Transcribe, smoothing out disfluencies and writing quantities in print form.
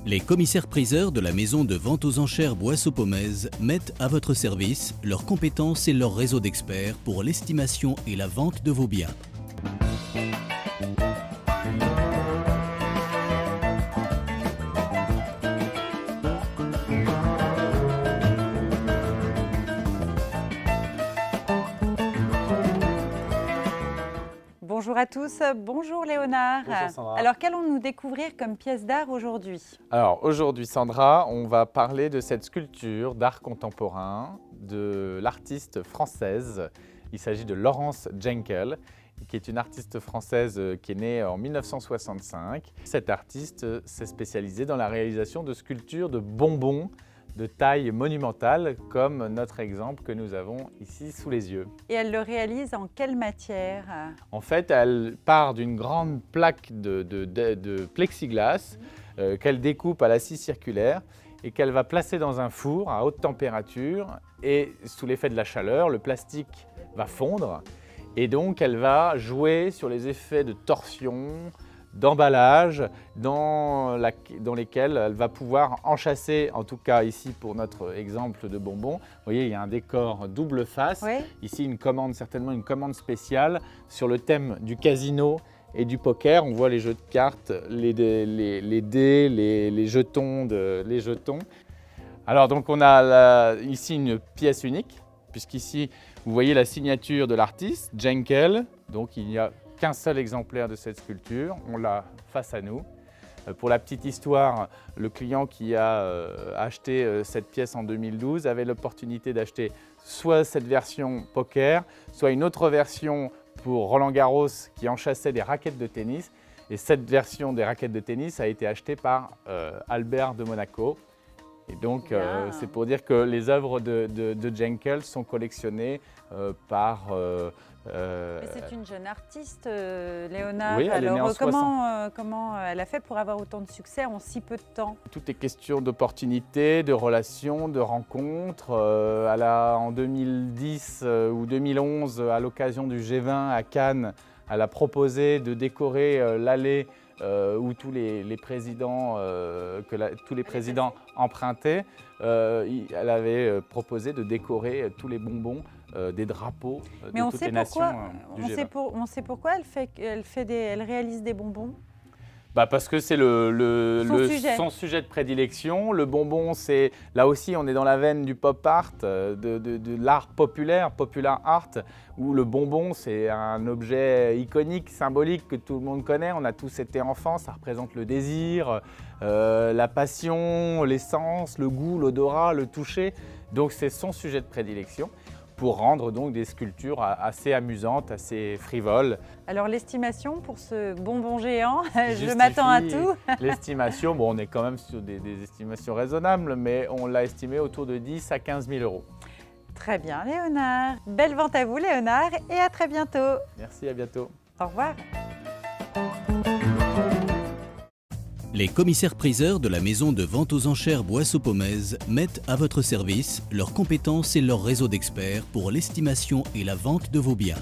Les commissaires-priseurs de la maison de vente aux enchères Boisseau-Pomez mettent à votre service leurs compétences et leur réseau d'experts pour l'estimation et la vente de vos biens. Bonjour à tous, bonjour Léonard. Bonjour Sandra. Alors qu'allons-nous découvrir comme pièce d'art aujourd'hui? Alors aujourd'hui Sandra, on va parler de cette sculpture d'art contemporain de l'artiste française. Il s'agit de Laurence Jenkel, qui est une artiste française qui est née en 1965. Cette artiste s'est spécialisée dans la réalisation de sculptures de bonbons de taille monumentale, comme notre exemple que nous avons ici sous les yeux. Et elle le réalise en quelle matière? En fait, elle part d'une grande plaque de plexiglas qu'elle découpe à la scie circulaire et qu'elle va placer dans un four à haute température, et sous l'effet de la chaleur, le plastique va fondre et donc elle va jouer sur les effets de torsion, d'emballage dans lesquels elle va pouvoir enchâsser, en tout cas ici pour notre exemple de bonbons. Vous voyez, il y a un décor double face. Oui. Ici, une commande, certainement une commande spéciale sur le thème du casino et du poker. On voit les jeux de cartes, les dés, les jetons. Alors donc on a ici une pièce unique, puisqu'ici vous voyez la signature de l'artiste, Jenkel. Donc il n'y a qu'un seul exemplaire de cette sculpture, on l'a face à nous. Pour la petite histoire, le client qui a acheté cette pièce en 2012 avait l'opportunité d'acheter soit cette version poker, soit une autre version pour Roland Garros qui enchâssait des raquettes de tennis. Et cette version des raquettes de tennis a été achetée par Albert de Monaco. Et donc, c'est pour dire que les œuvres de Jenkel sont collectionnées par... C'est une jeune artiste, Léonard. Oui, elle est née en Alors, 60. comment elle a fait pour avoir autant de succès en si peu de temps? Tout est question d'opportunités, de relations, de rencontres. En 2010 ou 2011, à l'occasion du G20 à Cannes, elle a proposé de décorer l'allée où tous les présidents, tous les présidents empruntaient. Elle avait proposé de décorer tous les bonbons des drapeaux de toutes les nations du G20. On sait pourquoi elle réalise des bonbons? Parce que c'est son sujet de prédilection. Le bonbon, là aussi, on est dans la veine du pop art, de l'art populaire, popular art, où le bonbon, c'est un objet iconique, symbolique que tout le monde connaît. On a tous été enfants, ça représente le désir, la passion, l'essence, le goût, l'odorat, le toucher. Donc c'est son sujet de prédilection, pour rendre donc des sculptures assez amusantes, assez frivoles. Alors l'estimation pour ce bonbon géant, je m'attends à tout. L'estimation, on est quand même sur des estimations raisonnables, mais on l'a estimé autour de 10 à 15 000 euros. Très bien Léonard. Belle vente à vous Léonard et à très bientôt. Merci, à bientôt. Au revoir. Les commissaires-priseurs de la maison de vente aux enchères Boisseau-Pomez mettent à votre service leurs compétences et leur réseau d'experts pour l'estimation et la vente de vos biens.